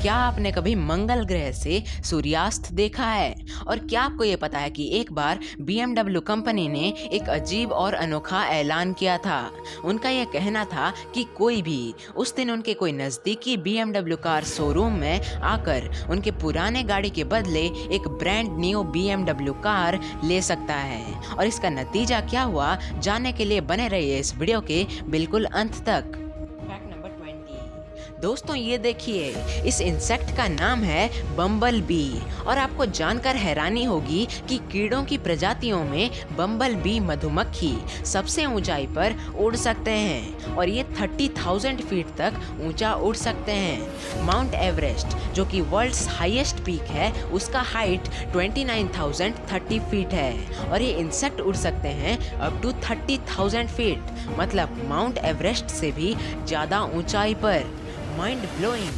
क्या आपने कभी मंगल ग्रह से सूर्यास्त देखा है? और क्या आपको ये पता है कि एक बार BMW कंपनी ने एक अजीब और अनोखा ऐलान किया था। उनका ये कहना था कि कोई भी उस दिन उनके कोई नज़दीकी BMW कार शोरूम में आकर उनके पुराने गाड़ी के बदले एक ब्रांड न्यू BMW कार ले सकता है। और इसका नतीजा क्या हुआ, जानने के लिए बने रहिए इस वीडियो के बिल्कुल अंत तक। Fact number 20। दोस्तों ये देखिए, इस इंसेक्ट का नाम है बम्बल बी। और आपको जानकर हैरानी होगी कि कीड़ों की प्रजातियों में बम्बल बी मधुमक्खी सबसे ऊंचाई पर उड़ सकते हैं और ये 30,000 फीट तक ऊंचा उड़ सकते हैं। माउंट एवरेस्ट जो कि वर्ल्ड्स हाईएस्ट पीक है, उसका हाइट 29,030 फीट है और ये इंसेक्ट उड़ सकते हैं अप टू 30,000 फीट, मतलब माउंट एवरेस्ट से भी ज़्यादा ऊंचाई पर। Mind blowing.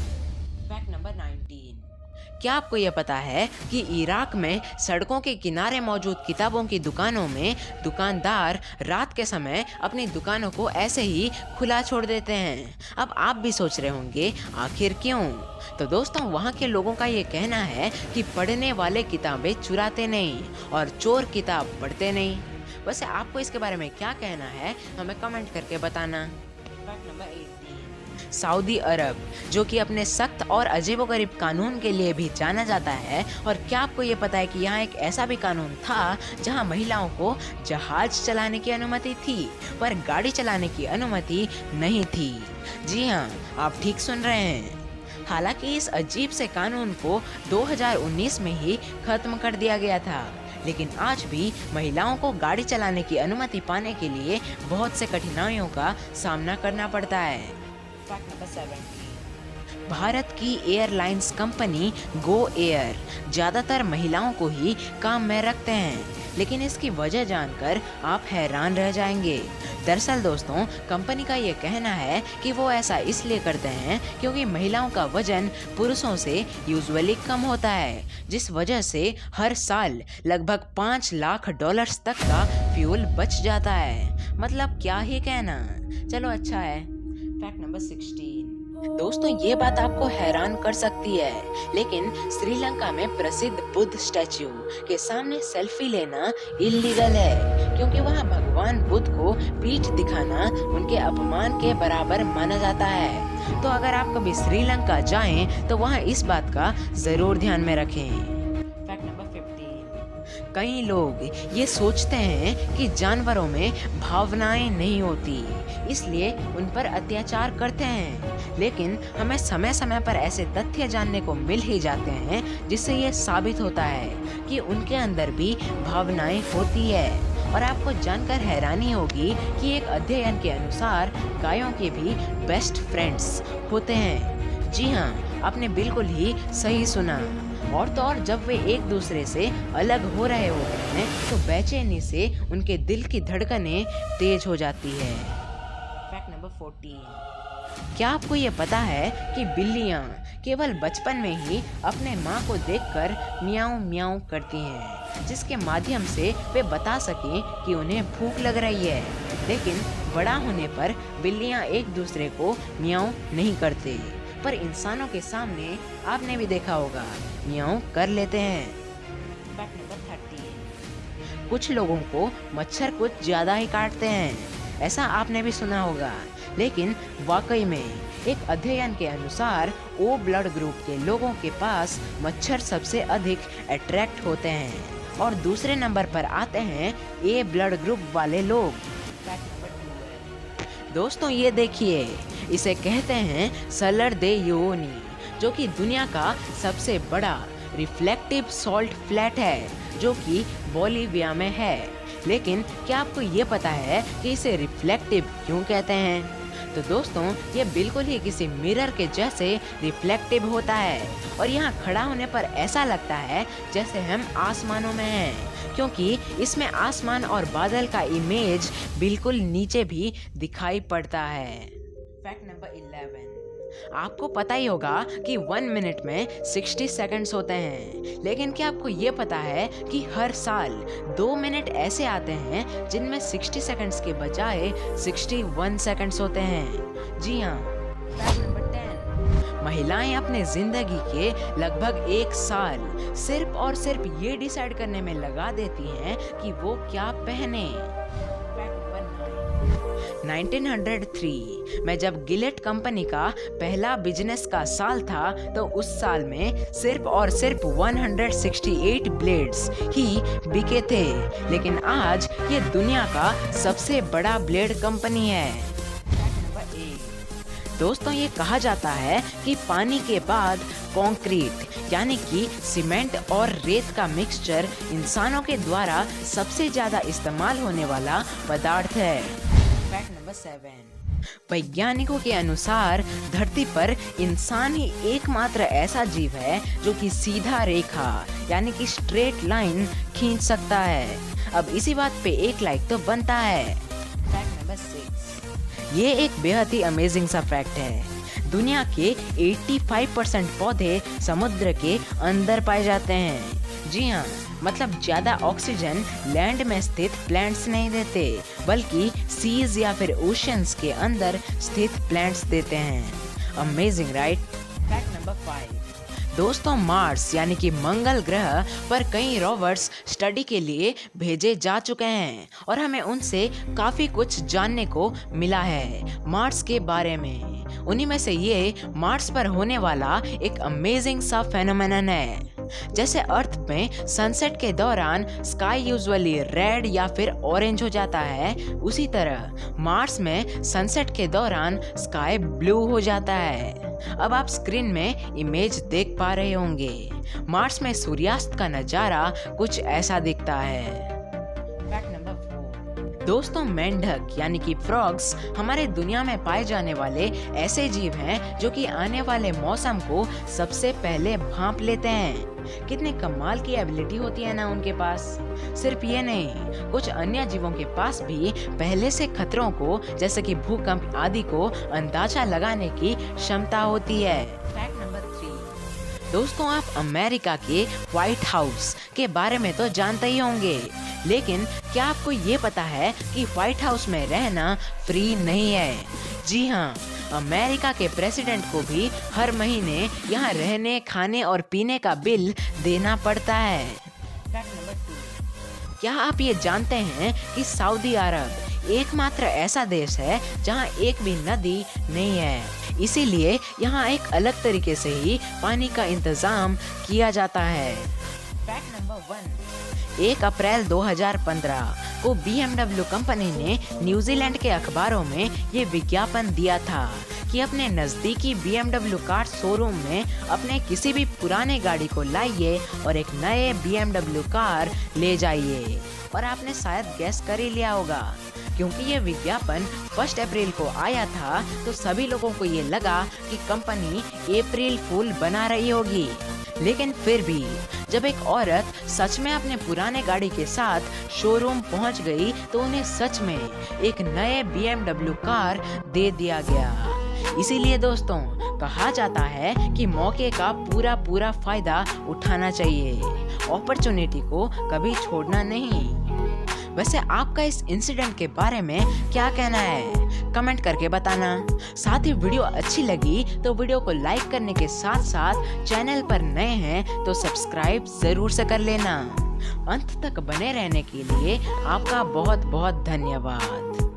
Fact number 19। क्या आपको यह पता है कि इराक में सड़कों के किनारे मौजूद किताबों की दुकानों में दुकानदार रात के समय अपनी दुकानों को ऐसे ही खुला छोड़ देते हैं? अब आप भी सोच रहे होंगे आखिर क्यों? तो दोस्तों वहाँ के लोगों का ये कहना है कि पढ़ने वाले किताबें चुराते नहीं और चोर किताब पढ़ते नहीं। वैसे आपको इसके बारे में क्या कहना है, हमें कमेंट करके बताना। Fact number 18। सऊदी अरब जो कि अपने सख्त और अजीबोगरीब कानून के लिए भी जाना जाता है। और क्या आपको ये पता है कि यहाँ एक ऐसा भी कानून था जहाँ महिलाओं को जहाज चलाने की अनुमति थी पर गाड़ी चलाने की अनुमति नहीं थी? जी हाँ, आप ठीक सुन रहे हैं। हालांकि इस अजीब से कानून को 2019 में ही खत्म कर दिया गया था, लेकिन आज भी महिलाओं को गाड़ी चलाने की अनुमति पाने के लिए बहुत से कठिनाइयों का सामना करना पड़ता है। Fact number 17। भारत की एयरलाइंस कंपनी गो एयर ज़्यादातर महिलाओं को ही काम में रखते हैं, लेकिन इसकी वजह जानकर आप हैरान रह जाएंगे। दरअसल दोस्तों, कंपनी का ये कहना है कि वो ऐसा इसलिए करते हैं क्योंकि महिलाओं का वजन पुरुषों से यूजुअली कम होता है, जिस वजह से हर साल लगभग $5 लाख तक का फ्यूल बच जाता है। मतलब क्या ही कहना। चलो अच्छा है। Fact number 16। दोस्तों ये बात आपको हैरान कर सकती है, लेकिन श्रीलंका में प्रसिद्ध बुद्ध स्टैच्यू के सामने सेल्फी लेना इल्लीगल है, क्योंकि वहाँ भगवान बुद्ध को पीठ दिखाना उनके अपमान के बराबर माना जाता है। तो अगर आप कभी श्रीलंका जाएं तो वहाँ इस बात का जरूर ध्यान में रखें। Fact number 15। कई लोग ये सोचते हैं कि जानवरों में भावनाएं नहीं होती, इसलिए उन पर अत्याचार करते हैं, लेकिन हमें समय समय पर ऐसे तथ्य जानने को मिल ही जाते हैं जिससे ये साबित होता है कि उनके अंदर भी भावनाएं होती है। और आपको जानकर हैरानी होगी कि एक अध्ययन के अनुसार गायों के भी बेस्ट फ्रेंड्स होते हैं। जी हाँ, आपने बिल्कुल ही सही सुना। और तो और जब वे एक दूसरे से अलग हो रहे होते हैं तो बेचैनी से उनके दिल की धड़कनें तेज हो जाती है। Fact number 14। क्या आपको ये पता है कि बिल्लियाँ केवल बचपन में ही अपने माँ को देखकर म्याऊं म्याऊं करती हैं, जिसके माध्यम से वे बता सकें कि उन्हें भूख लग रही है, लेकिन बड़ा होने पर बिल्लियाँ एक दूसरे को म्याऊं नहीं करते, पर इंसानों के सामने आपने भी देखा होगा म्याऊं कर लेते हैं। Fact number 30। कुछ लोगों को मच्छर कुछ ज़्यादा ही काटते हैं, ऐसा आपने भी सुना होगा, लेकिन वाकई में एक अध्ययन के अनुसार ओ ब्लड ग्रुप के लोगों के पास मच्छर सबसे अधिक अट्रैक्ट होते हैं और दूसरे नंबर पर आते हैं ए ब्लड ग्रुप वाले लोग। दोस्तों ये देखिए, इसे कहते हैं सलर दे योनी, जो कि दुनिया का सबसे बड़ा रिफ्लेक्टिव सॉल्ट फ्लैट है, जो कि बोलिविया में है। लेकिन क्या आपको ये पता है कि इसे रिफ्लेक्टिव क्यों कहते हैं? तो दोस्तों ये बिल्कुल ही किसी मिरर के जैसे रिफ्लेक्टिव होता है और यहाँ खड़ा होने पर ऐसा लगता है जैसे हम आसमानों में हैं, क्योंकि इसमें आसमान और बादल का इमेज बिल्कुल नीचे भी दिखाई पड़ता है। Fact number 11। आपको पता ही होगा कि 1 मिनट में 60 सेकंड्स होते हैं, लेकिन क्या आपको ये पता है कि हर साल 2 मिनट ऐसे आते हैं जिनमें 60 सेकंड्स के बजाय 61 सेकंड्स होते हैं? जी हाँ। Fact number 10। महिलाएं अपने जिंदगी के लगभग 1 साल सिर्फ और सिर्फ ये डिसाइड करने में लगा देती हैं कि वो क्या पहने। 1903 में जब गिलेट कंपनी का पहला बिजनेस का साल था, तो उस साल में सिर्फ और सिर्फ 168 ब्लेड्स ही बिके थे, लेकिन आज ये दुनिया का सबसे बड़ा ब्लेड कंपनी है। दोस्तों, ये कहा जाता है कि पानी के बाद कंक्रीट यानी कि सीमेंट और रेत का मिक्सचर इंसानों के द्वारा सबसे ज्यादा इस्तेमाल होने वाला पदार्थ है। फैक्ट नंबर 7, वैज्ञानिकों के अनुसार धरती पर इंसान ही एकमात्र ऐसा जीव है जो कि सीधा रेखा यानी कि स्ट्रेट लाइन खींच सकता है। अब इसी बात पे 1 लाइक तो बनता है। फैक्ट नंबर 6, ये एक बेहद ही अमेजिंग सा फैक्ट है। दुनिया के 85% पौधे समुद्र के अंदर पाए जाते हैं। जी हाँ, मतलब ज्यादा ऑक्सीजन लैंड में स्थित प्लांट्स नहीं देते, बल्कि सीज या फिर ओशंस के अंदर स्थित प्लांट्स देते हैं। Amazing, right? फैक्ट नंबर 5, दोस्तों, मार्स यानी कि मंगल ग्रह पर कई रोवर्स स्टडी के लिए भेजे जा चुके हैं और हमें उनसे काफ़ी कुछ जानने को मिला है मार्स के बारे में। उन्हीं में से ये मार्स पर होने वाला एक अमेजिंग सा फेनोमेनन है। जैसे अर्थ में सनसेट के दौरान स्काई यूजुअली रेड या फिर ऑरेंज हो जाता है, उसी तरह मार्स में सनसेट के दौरान स्काई ब्लू हो जाता है। अब आप स्क्रीन में इमेज देख पा रहे होंगे। मार्स में सूर्यास्त का नजारा कुछ ऐसा दिखता है। फैक्ट नंबर 4, दोस्तों, मेंढक यानी कि फ्रॉग्स हमारे दुनिया में पाए जाने वाले ऐसे जीव हैं जो कि आने वाले मौसम को सबसे पहले भांप लेते हैं। कितने कमाल की एबिलिटी होती है ना उनके पास। सिर्फ ये नहीं, कुछ अन्य जीवों के पास भी पहले से खतरों को जैसे कि भूकंप आदि को अंदाजा लगाने की क्षमता होती है। फैक्ट नंबर 3, दोस्तों, आप अमेरिका के व्हाइट हाउस के बारे में तो जानते ही होंगे, लेकिन क्या आपको ये पता है कि व्हाइट हाउस में रहना फ्री नहीं है? जी हाँ, अमेरिका के प्रेसिडेंट को भी हर महीने यहाँ रहने, खाने और पीने का बिल देना पड़ता है। फैक्ट नंबर 2, क्या आप ये जानते हैं कि सऊदी अरब एकमात्र ऐसा देश है जहाँ एक भी नदी नहीं है, इसीलिए यहाँ एक अलग तरीके से ही पानी का इंतजाम किया जाता है। फैक्ट नंबर 1, 1 अप्रैल 2015 को BMW कंपनी ने न्यूजीलैंड के अखबारों में ये विज्ञापन दिया था कि अपने नज़दीकी BMW कार शोरूम में अपने किसी भी पुराने गाड़ी को लाइए और एक नए BMW कार ले जाइए। और आपने शायद गैस कर ही लिया होगा, क्योंकि ये विज्ञापन 1 अप्रैल को आया था, तो सभी लोगों को ये लगा कि कंपनी अप्रैल फूल बना रही होगी। लेकिन फिर भी जब एक औरत सच में अपने पुराने गाड़ी के साथ शोरूम पहुंच गई, तो उन्हें सच में एक नए BMW कार दे दिया गया। इसीलिए दोस्तों, कहा जाता है कि मौके का पूरा फायदा उठाना चाहिए, अपॉर्चुनिटी को कभी छोड़ना नहीं। वैसे आपका इस इंसिडेंट के बारे में क्या कहना है? कमेंट करके बताना। साथ ही वीडियो अच्छी लगी तो वीडियो को लाइक करने के साथ साथ चैनल पर नए हैं तो सब्सक्राइब जरूर से कर लेना। अंत तक बने रहने के लिए आपका बहुत बहुत धन्यवाद।